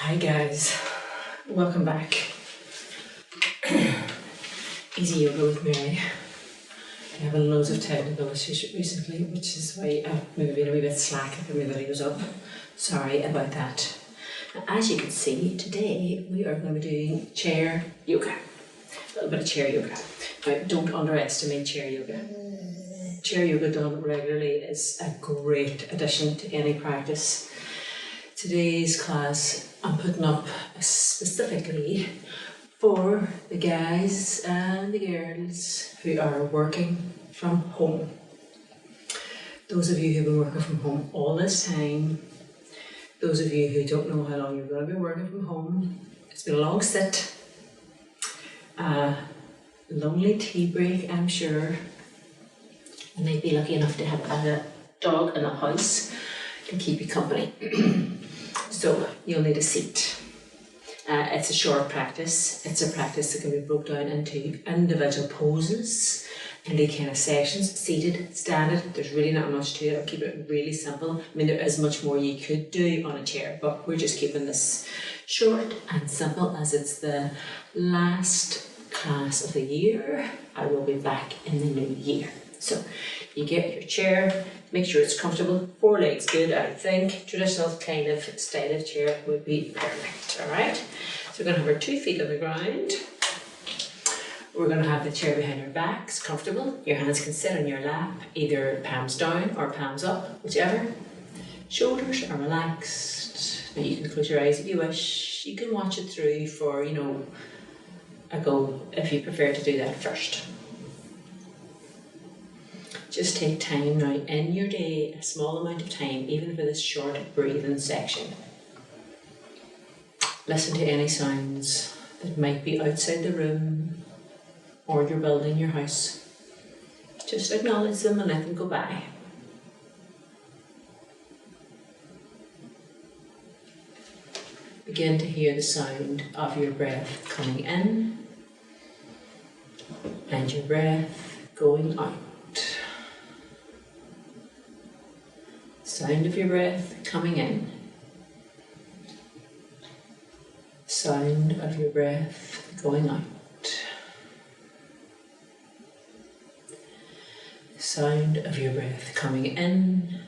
Hi guys, welcome back. Easy yoga with Mary. I have loads of technical issues recently, which is why I've maybe been a wee bit slack at my videos up. Sorry about that. Now, as you can see, today we are going to be doing chair yoga. A little bit of chair yoga. Now, don't underestimate chair yoga. Chair yoga done regularly is a great addition to any practice. Today's class I'm putting up specifically for the guys and the girls who are working from home. Those of you who've been working from home all this time, those of you who don't know how long you're going to be working from home, it's been a long sit, a lonely tea break, I'm sure. You might be lucky enough to have a dog in the house to keep you company. So you'll need a seat. It's a short practice. It's a practice that can be broken down into individual poses, into kind of sections, seated, standing. There's really not much to it. I'll keep it really simple. I mean, there is much more you could do on a chair, but we're just keeping this short and simple as it's the last class of the year. I will be back in the new year. So you get your chair, make sure it's comfortable, 4 legs good, I think. Traditional kind of style of chair would be perfect, all right? So we're going to have our 2 feet on the ground. We're going to have the chair behind our backs, comfortable. Your hands can sit on your lap, either palms down or palms up, whichever. Shoulders are relaxed. Now you can close your eyes if you wish. You can watch it through for, a go if you prefer to do that first. Just take time now in your day, a small amount of time, even for this short breathing section. Listen to any sounds that might be outside the room or your building, your house. Just acknowledge them and let them go by. Begin to hear the sound of your breath coming in and your breath going out. Sound of your breath coming in. Sound of your breath going out. Sound of your breath coming in.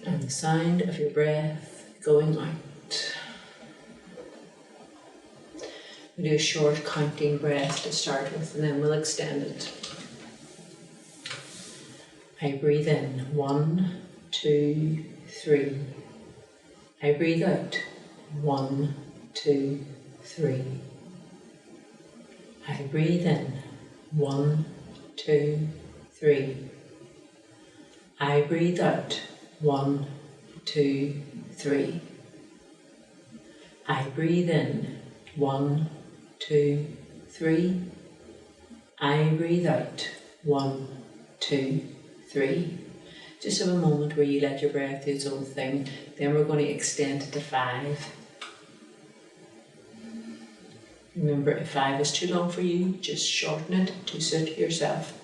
And the sound of your breath going out. We'll do a short counting breath to start with, and then we'll extend it. I breathe in, 1, 2, 3. I breathe out, 1, 2, 3. I breathe in, 1, 2, 3. I breathe out, 1, 2, 3. I breathe in, 1, 2, 3. I breathe out, 1, 2, 3. Just have a moment where you let your breath do its own thing. Then we're going to extend it to 5. Remember, if 5 is too long for you, just shorten it to suit yourself.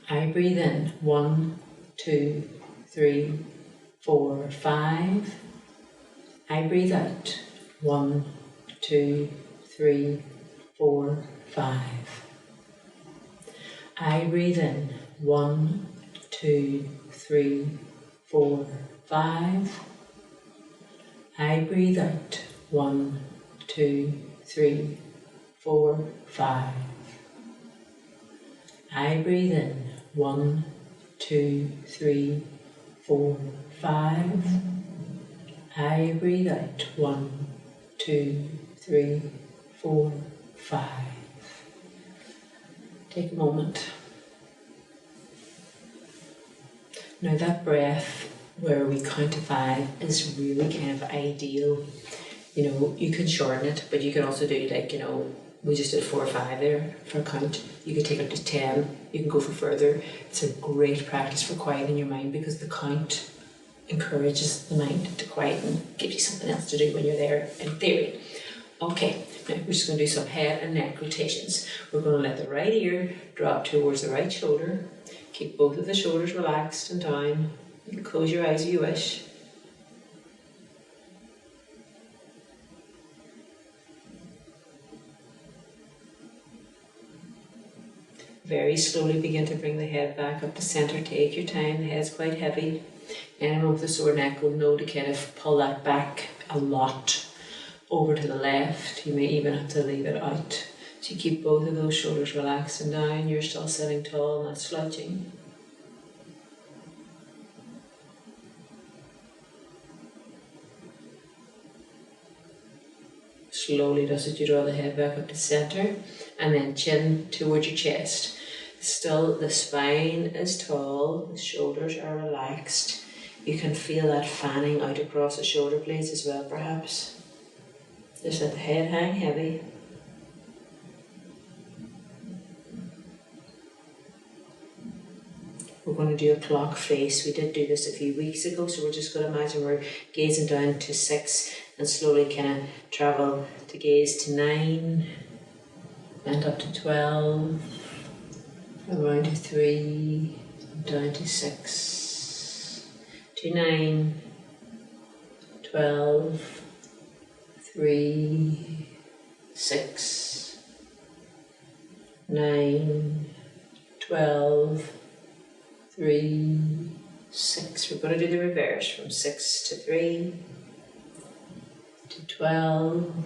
I breathe in, 1, 2, 3, 4, 5. I breathe out, 1, 2, 3, 4, 5. I breathe in, 1, 2, 3, 4, 5. I breathe out, 1, 2, 3, 4, 5. I breathe in, 1, 2, 3, 4, 5. I breathe out, 1, 2, 3, 4, 5. Take a moment. Now that breath where we count to 5 is really kind of ideal. You can shorten it, but you can also do we just did 4 or 5 there for a count. You could take it to 10, you can go for further. It's a great practice for quieting your mind because the count encourages the mind to quieten, gives you something else to do when you're there, in theory. Okay, now we're just going to do some head and neck rotations. We're going to let the right ear drop towards the right shoulder. Keep both of the shoulders relaxed and down. You can close your eyes if you wish. Very slowly begin to bring the head back up to centre. Take your time, the head's quite heavy. Anyone with a sore neck will know to kind of pull that back a lot over to the left. You may even have to leave it out. So you keep both of those shoulders relaxed and down. You're still sitting tall, not slouching. Slowly does it, you draw the head back up to centre and then chin towards your chest. Still, the spine is tall, the shoulders are relaxed. You can feel that fanning out across the shoulder blades as well, perhaps. Just let the head hang heavy. We're going to do a clock face. We did do this a few weeks ago, so we're just going to imagine we're gazing down to 6 and slowly kind of travel to gaze to 9 and up to 12, around to 3, down to 6, to 9, 12, 3, 6, 9, 12, 3, 6. We're going to do the reverse from 6 to 3, to 12,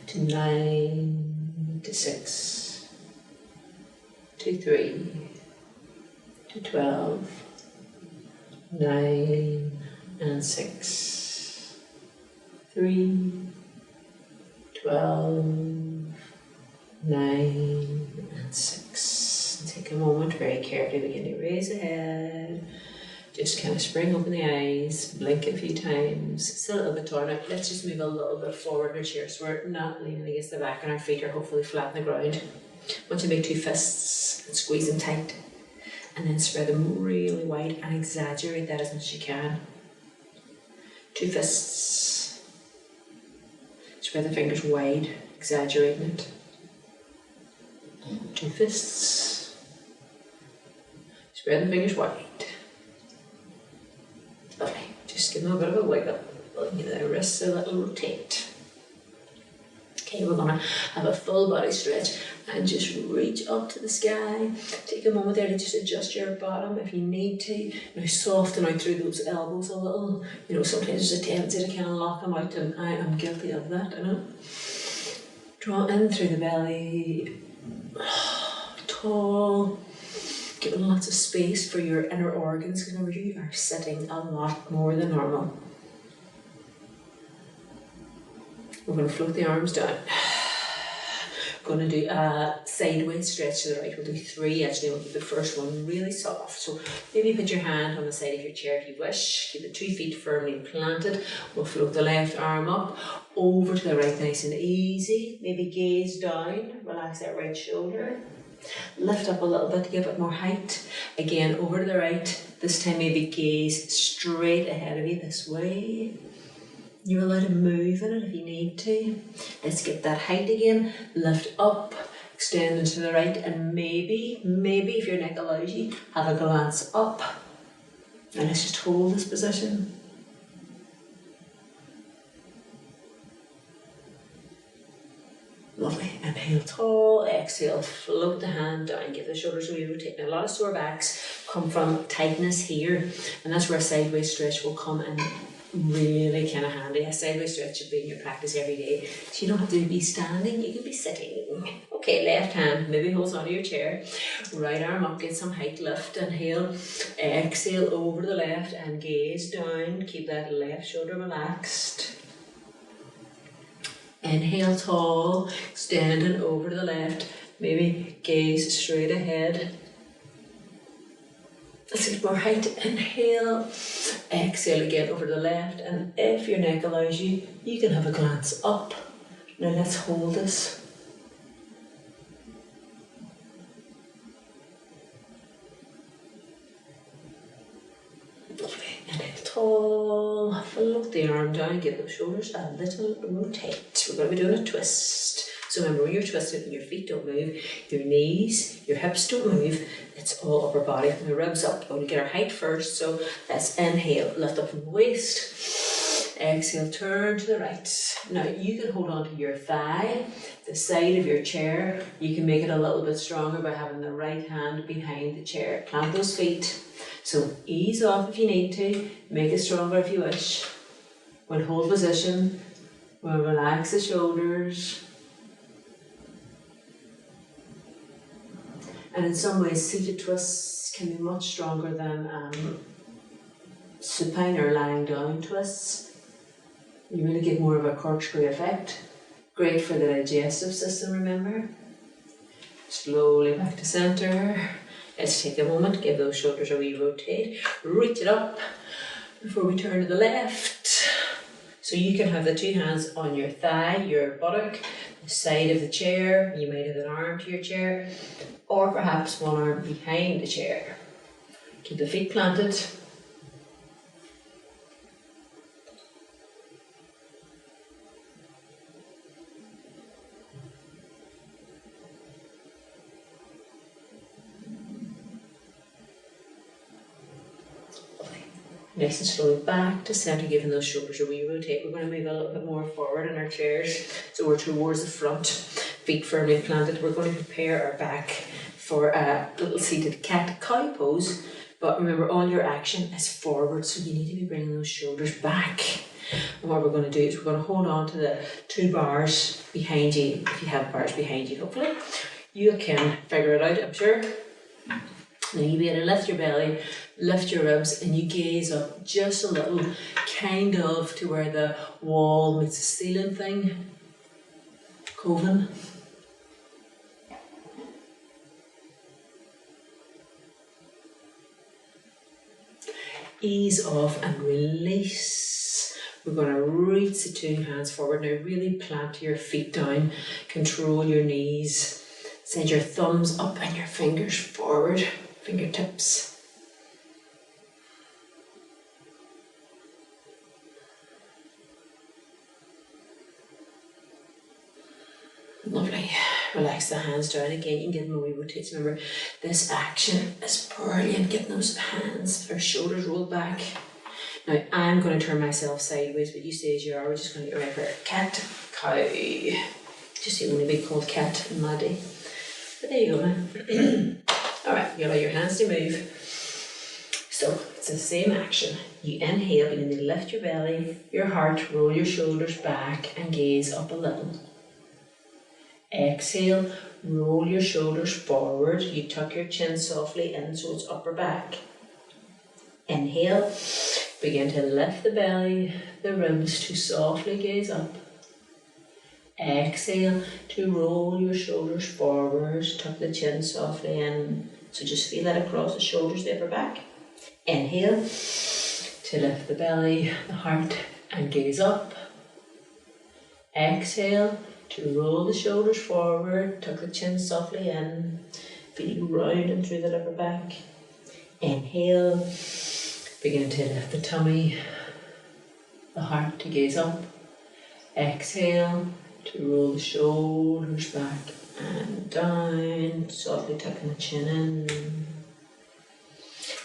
to 9, to 6, to 3, to 12, 9, and 6, 3, 12, 9, and 6. Take a moment, very carefully begin to raise the head. Just kind of spring open the eyes, blink a few times. It's a little bit torn out. Let's just move a little bit forward in our chair so we're not leaning against the back and our feet are hopefully flat on the ground. I want you to make 2 fists and squeeze them tight. And then spread them really wide and exaggerate that as much as you can. 2 fists. Spread the fingers wide, exaggerating it. 2 fists. Spread the fingers wide. Lovely. Just give them a bit of a wiggle. Give the wrists a little rotate. Okay, we're going to have a full body stretch and just reach up to the sky. Take a moment there to just adjust your bottom if you need to. Now soften out through those elbows a little. You know, sometimes there's a tendency to kind of lock them out, and I am guilty of that, I know. Draw in through the belly. Tall. Giving lots of space for your inner organs, because remember you are sitting a lot more than normal. We're going to float the arms down. We're going to do a sideways stretch to the right. We'll do 3 actually. We'll keep the first one really soft. So maybe put your hand on the side of your chair if you wish. Keep the 2 feet firmly planted. We'll float the left arm up, over to the right, nice and easy. Maybe gaze down, relax that right shoulder. Lift up a little bit to give it more height. Again, over to the right. This time maybe gaze straight ahead of you this way. You're allowed to move in it if you need to. Let's get that height again. Lift up, extend into the right, and maybe if your neck allows you, have a glance up. And let's just hold this position. Lovely. Inhale tall, exhale, float the hand down, give the shoulders a wee rotate. Now a lot of sore backs come from tightness here, and that's where a sideways stretch will come in really kind of handy. A sideways stretch should be in your practice every day. So you don't have to be standing, you can be sitting. Okay, left hand maybe holds onto your chair. Right arm up, get some height, lift, inhale, exhale over to the left and gaze down. Keep that left shoulder relaxed. Inhale tall, extending over to the left, maybe gaze straight ahead. Let's get more height. Inhale, exhale again over to the left, and if your neck allows you, you can have a glance up. Now let's hold this. Inhale tall, float the arm down, give those shoulders a little rotate. We're going to be doing a twist. So remember, when you're twisted and your feet don't move, your knees, your hips don't move, it's all upper body from the ribs up. We're going to get our height first, so let's inhale, lift up from the waist. Exhale, turn to the right. Now you can hold on to your thigh, the side of your chair. You can make it a little bit stronger by having the right hand behind the chair. Plant those feet. So ease off if you need to, make it stronger if you wish. We'll hold position, we'll relax the shoulders. And in some ways, seated twists can be much stronger than supine or lying down twists. You really get more of a corkscrew effect. Great for the digestive system, remember. Slowly back to centre. Let's take a moment, give those shoulders a wee rotate. Reach it up before we turn to the left. So you can have the two hands on your thigh, your buttock, the side of the chair. You might have an arm to your chair, or perhaps one arm behind the chair. Keep the feet planted. Nice and slowly back to centre, giving those shoulders a wee rotate. We're going to move a little bit more forward in our chairs, so we're towards the front, feet firmly planted. We're going to prepare our back for a little seated cat-cow pose, but remember, all your action is forward, so you need to be bringing those shoulders back. And what we're going to do is we're going to hold on to the two bars behind you, if you have bars behind you, hopefully. You can figure it out, I'm sure. Now you'll be able to lift your belly, lift your ribs, and you gaze up just a little, kind of to where the wall meets the ceiling thing. Coven. Ease off and release. We're going to reach the two hands forward. Now really plant your feet down, control your knees, send your thumbs up and your fingers forward. Fingertips. Lovely. Relax the hands down again. You can give them a wee rotate. Remember, this action is brilliant. Getting those hands or shoulders rolled back. Now I'm going to turn myself sideways, but you stay as you are. We're just going to get ready for cat, cow. Just the only big called cat and Maddie. But there you go, man. Alright, you allow your hands to move. So, it's the same action. You inhale, begin to lift your belly, your heart, roll your shoulders back and gaze up a little. Exhale, roll your shoulders forward. You tuck your chin softly in so it's upper back. Inhale, begin to lift the belly, the ribs to softly gaze up. Exhale to roll your shoulders forward, tuck the chin softly in. So just feel that across the shoulders, the upper back. Inhale to lift the belly, the heart, and gaze up. Exhale to roll the shoulders forward, tuck the chin softly in, feel round and through the upper back. Inhale, begin to lift the tummy, the heart to gaze up. Exhale to roll the shoulders back and down, softly tucking the chin in.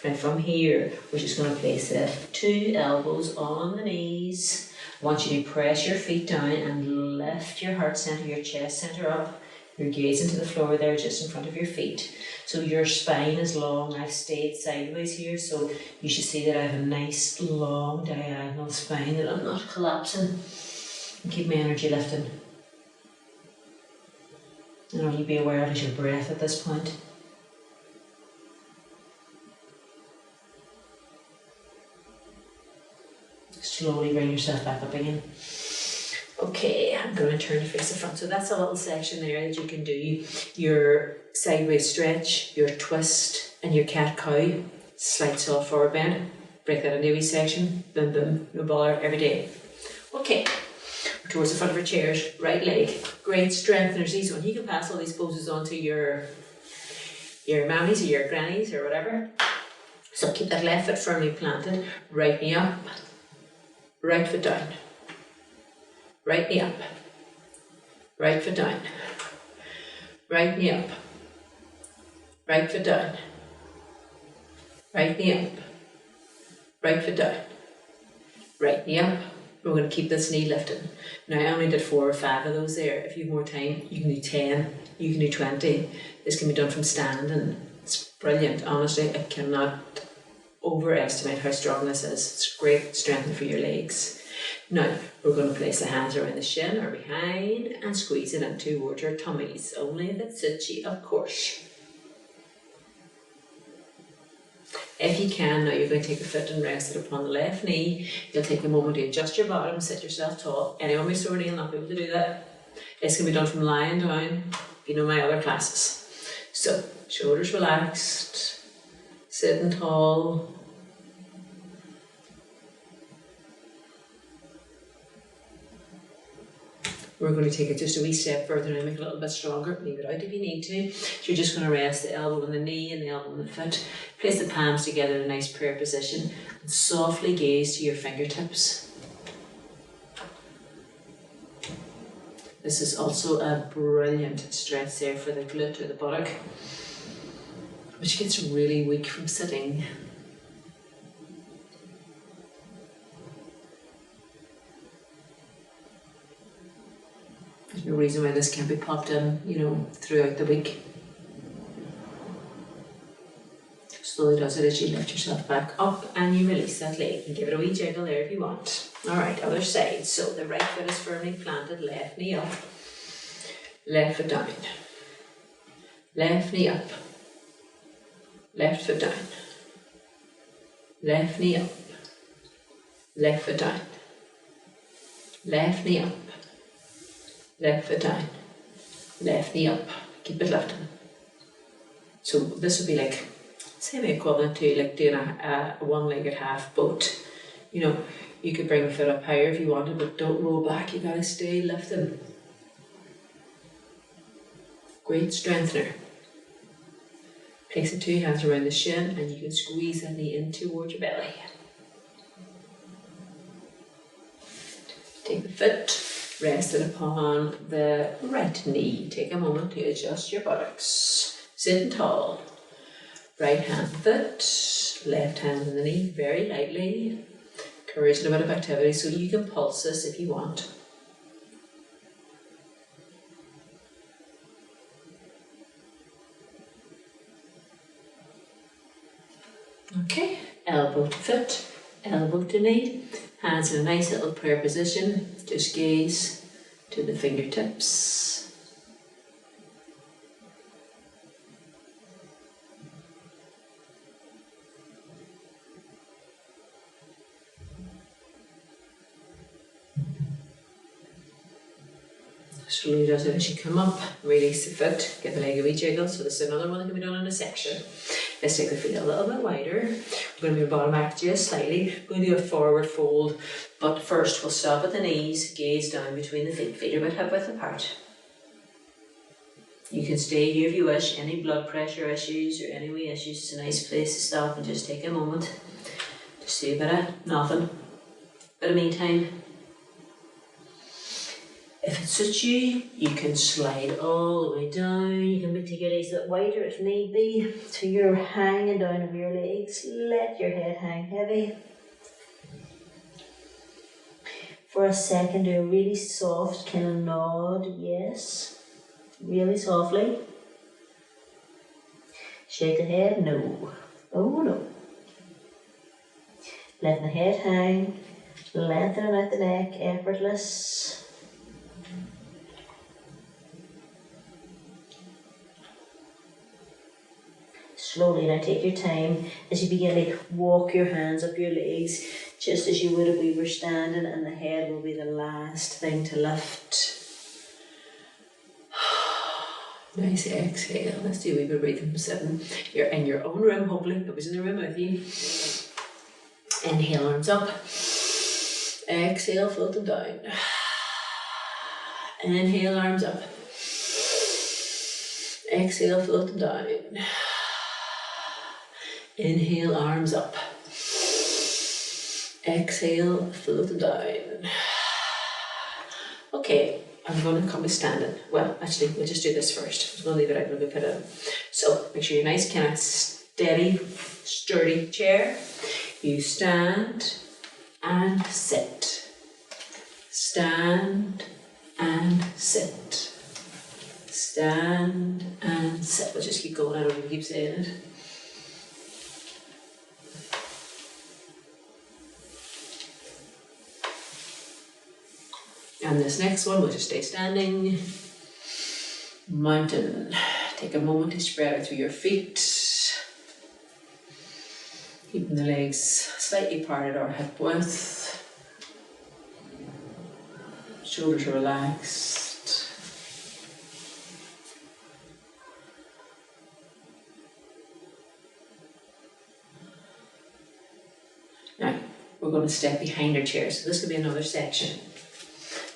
Now from here, we're just going to place the two elbows on the knees. I want you to press your feet down and lift your heart centre, your chest centre up. You're gazing to the floor there just in front of your feet. So your spine is long. I've stayed sideways here, so you should see that I have a nice long diagonal spine, that I'm not collapsing. And keep my energy lifting. And all you be aware of is your breath at this point. Slowly bring yourself back up again. Okay, I'm going to turn to face the front. So that's a little section there that you can do your sideways stretch, your twist, and your cat-cow. Slight soft forward bend. Break that into a wee section. Boom, boom, no bother, every day. Okay. Towards the front of our chairs, right leg, great strengtheners, easy one. You can pass all these poses on to your mammies or your grannies or whatever. So keep that left foot firmly planted, right knee up, right foot down, right knee up, right foot down, right knee up, right foot down, right knee up, right foot down, right knee up. We're going to keep this knee lifted. Now I only did 4 or 5 of those there. If you have more time, you can do 10, you can do 20. This can be done from standing. It's brilliant, honestly. I cannot overestimate how strong this is. It's great strength for your legs. Now we're going to place the hands around the shin or behind and squeeze it in towards your tummies, only if it suits you, of course. If you can, now you're going to take a foot and rest it upon the left knee. You'll take a moment to adjust your bottom, sit yourself tall. Anyone with sore knee will not be able to do that. This can be done from lying down, you know my other classes. So, shoulders relaxed, sitting tall. We're going to take it just a wee step further and make it a little bit stronger. Leave it out if you need to. So you're just going to rest the elbow on the knee and the elbow on the foot. Place the palms together in a nice prayer position and softly gaze to your fingertips. This is also a brilliant stretch there for the glute or the buttock, which gets really weak from sitting. There's no reason why this can't be popped in, throughout the week. Slowly does it as you lift yourself back up and you release that leg. And give it a wee jiggle there if you want. Alright, other side. So the right foot is firmly planted, left knee up, left foot down, left knee up, left foot down, left knee up, left foot down, left knee up, left foot down, left knee up. Keep it lifting. So this would be like semi-equivalent to like doing a one-legged half boat. You could bring the foot up higher if you wanted, but don't roll back. You gotta stay lifting. Great strengthener. Place the 2 hands around the shin and you can squeeze that knee in towards your belly. Take the foot, rest it upon the right knee. Take a moment to adjust your buttocks. Sitting tall. Right hand on the foot, left hand on the knee, very lightly. Encouraging a bit of activity so you can pulse this if you want. Okay, elbow to foot, elbow to knee, hands in a nice little prayer position. Just gaze to the fingertips. Slowly does it as you come up, release the foot, give the leg a wee jiggle. So this is another one that can be done in a section. Let's take the feet a little bit wider. We're going to move bottom back just slightly. We're going to do a forward fold, but first we'll stop at the knees, gaze down between the feet. Feet are about hip width apart. You can stay here if you wish. Any blood pressure issues or any wee issues, it's a nice place to stop and just take a moment. Just do a bit of nothing, bit of me time. If it suits you, you can slide all the way down. You can take your legs a bit wider if need be. So you're hanging down over your legs. Let your head hang heavy. For a second, do a really soft kind of nod, yes. Really softly. Shake the head, no. Oh no. Let the head hang. Lengthening out the neck, effortless. Slowly now take your time as you begin to walk your hands up your legs just as you would if we were standing, and the head will be the last thing to lift. Nice exhale. Let's do a wee bit of breathing from sitting. You're in your own room, hopefully. Nobody's in the room with you. Inhale, arms up. Exhale, float them down. Inhale, arms up. Exhale, float them down. Inhale, arms up. Exhale, float them down. Okay, I'm going to come standing. Well, actually, we'll just do this first. I'm going to leave it out and we'll put it in. So make sure you're nice, kind of steady, sturdy chair. You stand and sit. Stand and sit. Stand and sit. We'll just keep going. I don't even keep saying it. And this next one, we'll just stay standing. Mountain. Take a moment to spread out through your feet. Keeping the legs slightly parted or hip width. Shoulders are relaxed. Now, we're going to step behind our chair. So this could be another section.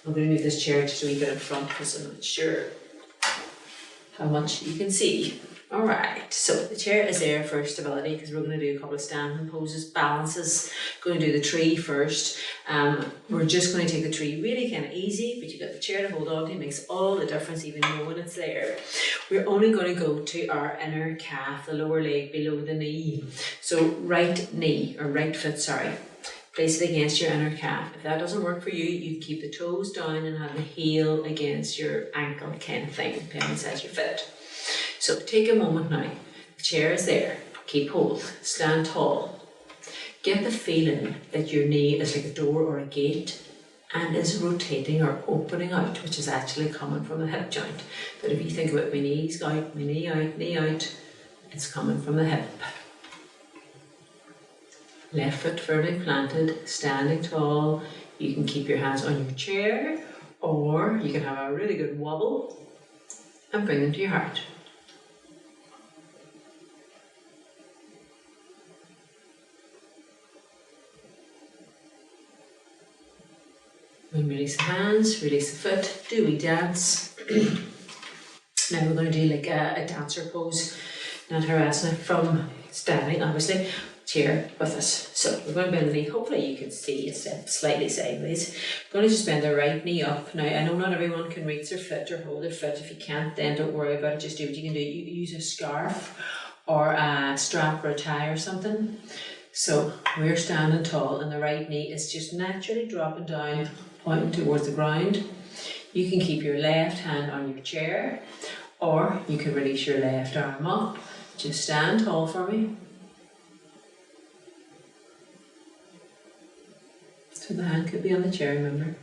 I'm going to move this chair just a wee bit in front because I'm not sure how much you can see. Alright, so the chair is there for stability because we're going to do a couple of standing poses, balances. Going to do the tree first. We're just going to take the tree really kind of easy, but you've got the chair to hold on to. It makes all the difference even knowing it's there. We're only going to go to our inner calf, the lower leg below the knee. So right knee, or right foot, sorry. Place it against your inner calf. If that doesn't work for you, you can keep the toes down and have the heel against your ankle kind of thing, depending on the size of your foot. So take a moment now. The chair is there. Keep hold. Stand tall. Get the feeling that your knee is like a door or a gate and is rotating or opening out, which is actually coming from the hip joint. But if you think about my knees out, my knee out, it's coming from the hip. Left foot firmly planted, standing tall. You can keep your hands on your chair, or you can have a really good wobble and bring them to your heart. And release the hands, release the foot, do we dance? Now we're going to do like a dancer pose, Natarasana, from standing, obviously. Chair with us. So we're going to bend the knee. Hopefully you can see a step slightly sideways. We're going to just bend the right knee up. Now I know not everyone can reach their foot or hold their foot. If you can't, then don't worry about it. Just do what you can do. You use a scarf or a strap or a tie or something. So we're standing tall and the right knee is just naturally dropping down, pointing towards the ground. You can keep your left hand on your chair, or you can release your left arm up. Just stand tall for me. So the hand could be on the chair, remember.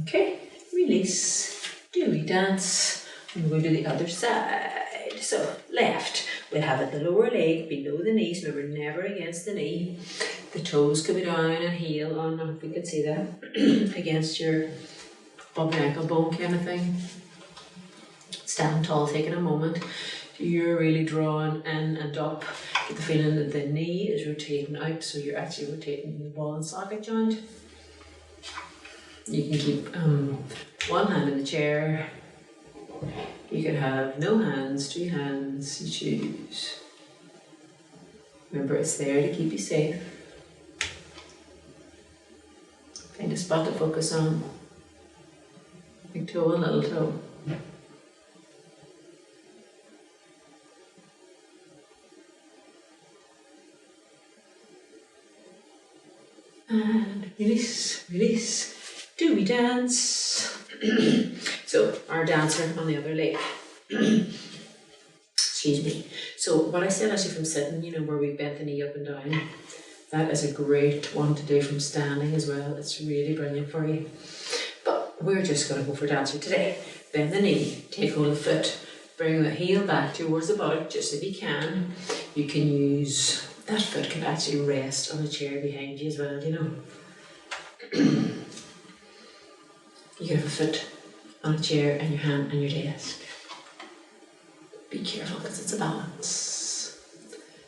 Okay, release. Do we dance? And we're going to do the other side. So left, we'll have it the lower leg below the knees. Remember, never against the knee. The toes could be down and heel on, if we can see that, against your above the ankle bone kind of thing. Stand tall, taking a moment. You're really drawn in and up. Get the feeling that the knee is rotating out, so you're actually rotating the ball and socket joint. You can keep one hand in the chair. You can have no hands, 2 hands, you choose. Remember, it's there to keep you safe. Find a spot to focus on. Big toe and little toe. And release, release. Do we dance? So our dancer on the other leg. Excuse me. So what I said actually from sitting, you know, where we bent the knee up and down, that is a great one to do from standing as well. It's really brilliant for you. But we're just going to go for dancer today. Bend the knee, take hold of the foot, bring the heel back towards the buttock, just if you can. You can use, that foot can actually rest on the chair behind you as well, you know. You can have a foot on a chair and your hand on your desk. Be careful because it's a balance.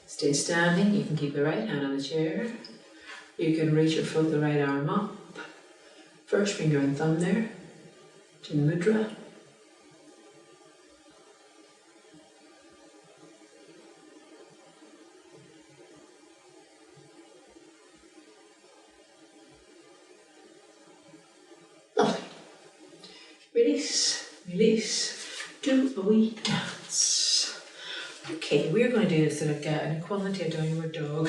Stay standing. You can keep the right hand on the chair. You can reach or float the right arm up. First finger and thumb there. To mudra. Release, release, do a wee dance. Okay, we're going to do this like an equivalent to a downward dog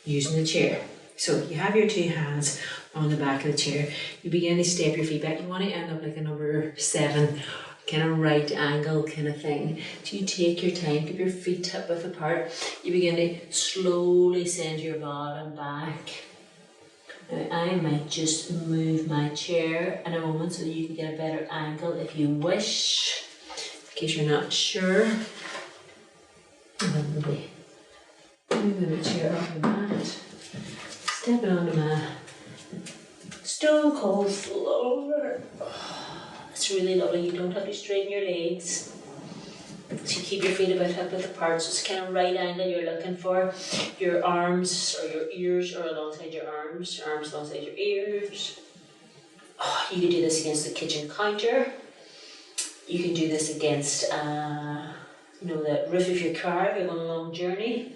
using the chair. So you have your two hands on the back of the chair. You begin to step your feet back. You want to end up like a number 7, kind of right angle kind of thing. So you take your time, keep your feet hip width apart. You begin to slowly send your bottom back. Now I might just move my chair in a moment so that you can get a better angle if you wish, in case you're not sure. And then maybe moving the chair off the mat. Stepping onto my stone cold floor. Oh, it's really lovely. You don't have to straighten your legs. So you keep your feet a bit hip width apart, so it's kind of right angle you're looking for. Your arms or your ears are alongside your arms alongside your ears. Oh, you can do this against the kitchen counter. You can do this against the roof of your car if you're on a long journey.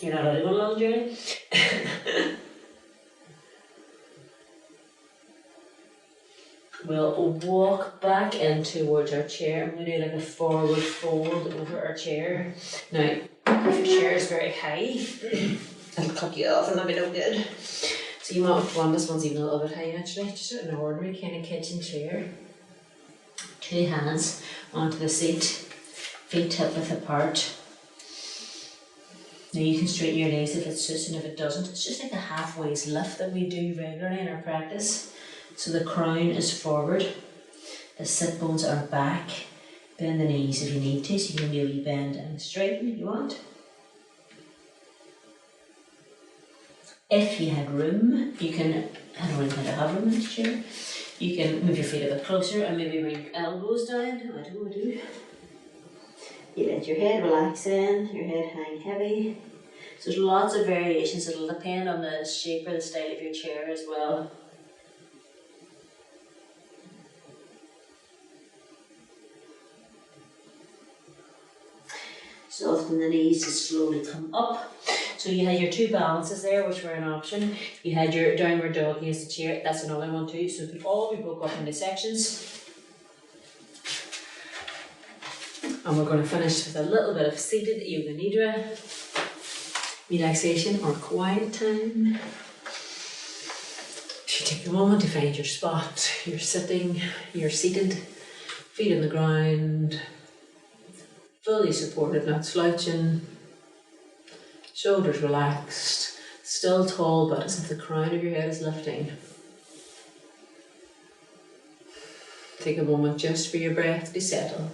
You're not allowed to go on a long journey. We'll walk back in towards our chair. I'm going to do like a forward fold over our chair. Now, if your chair is very high, it'll cut you off and that'll be no good. So you might want this one's even a little bit high actually. Just an ordinary kind of kitchen chair. 2 hands onto the seat, feet hip width apart. Now you can straighten your legs if it suits, and if it doesn't, it's just like a half-ways lift that we do regularly in our practice. So the crown is forward, the sit bones are back. Bend the knees if you need to, so you can do a wee bend and straighten if you want. If you had room, you can, I don't really kind of have room in this chair, you can move your feet a bit closer and maybe bring your elbows down. I do. You let your head relax in, your head hang heavy. So there's lots of variations. It'll depend on the shape or the style of your chair as well. Soften the knees to slowly come up. So you had your 2 balances there, which were an option. You had your downward dog against the chair. That's another one too. So all we broke up into sections. And we're going to finish with a little bit of seated yoga nidra, relaxation or quiet time. If you take a moment to find your spot, you're sitting, you're seated, feet on the ground, fully supported, not slouching, shoulders relaxed, still tall but as if the crown of your head is lifting. Take a moment just for your breath to settle.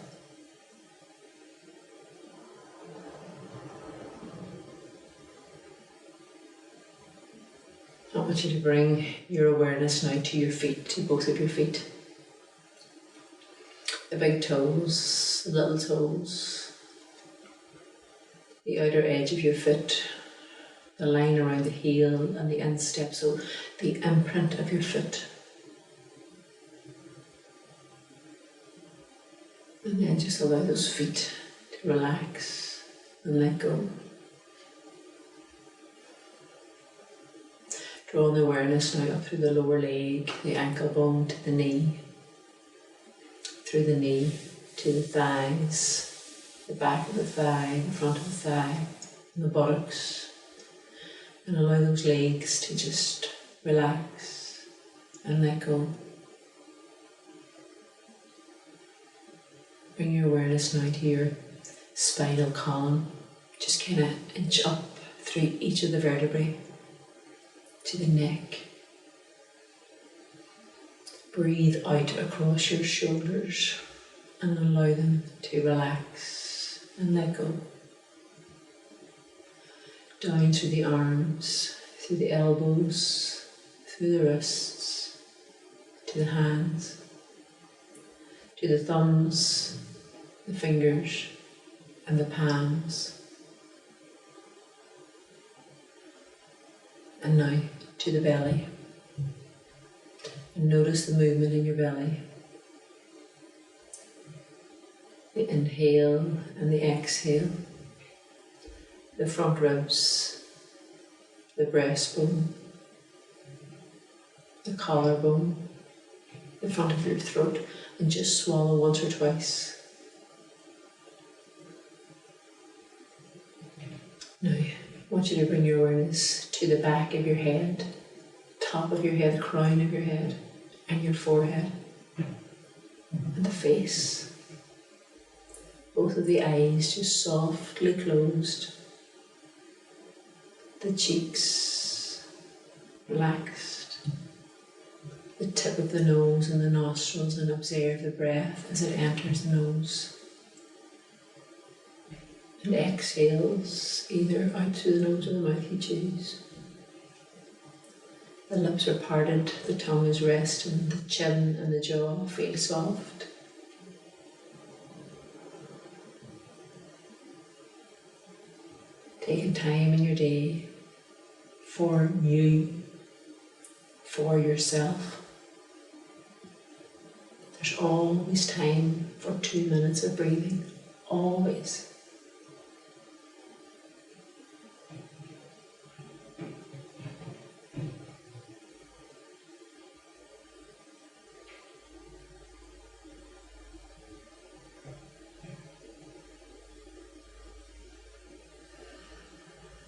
I want you to bring your awareness now to your feet, to both of your feet. The big toes, the little toes, the outer edge of your foot, the line around the heel and the instep, so the imprint of your foot. And then just allow those feet to relax and let go. Draw the awareness now up through the lower leg, the ankle bone to the knee, through the knee to the thighs, the back of the thigh, the front of the thigh, and the buttocks. And allow those legs to just relax and let go. Bring your awareness now to your spinal column. Just kind of inch up through each of the vertebrae to the neck. Breathe out across your shoulders and allow them to relax and let go. Down through the arms, through the elbows, through the wrists, to the hands, to the thumbs, the fingers and the palms. And now to the belly. And notice the movement in your belly. The inhale and the exhale. The front ribs, the breastbone, the collarbone, the front of your throat and just swallow once or twice. Now, I want you to bring your awareness to the back of your head, top of your head, the crown of your head, and your forehead, and the face. Both of the eyes just softly closed. The cheeks relaxed. The tip of the nose and the nostrils, and observe the breath as it enters the nose. And exhales either out through the nose or the mouth you choose. The lips are parted, the tongue is resting, the chin and the jaw feel soft. Taking time in your day for you, for yourself. There's always time for 2 minutes of breathing, always.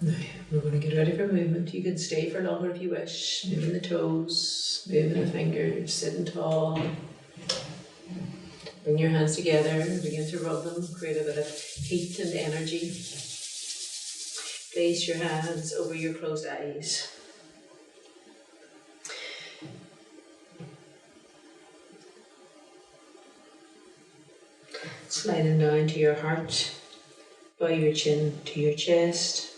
Now, we're going to get ready for movement. You can stay for longer if you wish, moving the toes, moving the fingers, sitting tall. Bring your hands together, begin to rub them, create a bit of heat and energy. Place your hands over your closed eyes. Sliding down to your heart, bow your chin to your chest.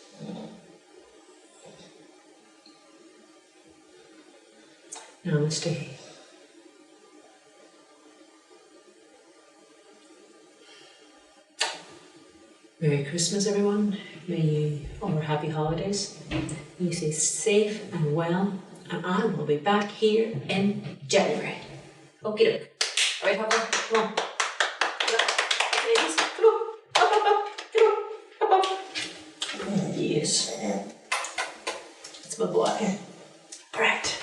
Namaste. Merry Christmas, everyone. May you all have happy holidays. May you stay safe and well, and I will be back here in January. Okie doke. All right, Papa, come on. Ladies, come on. Up. Yes. It's my boy. All right.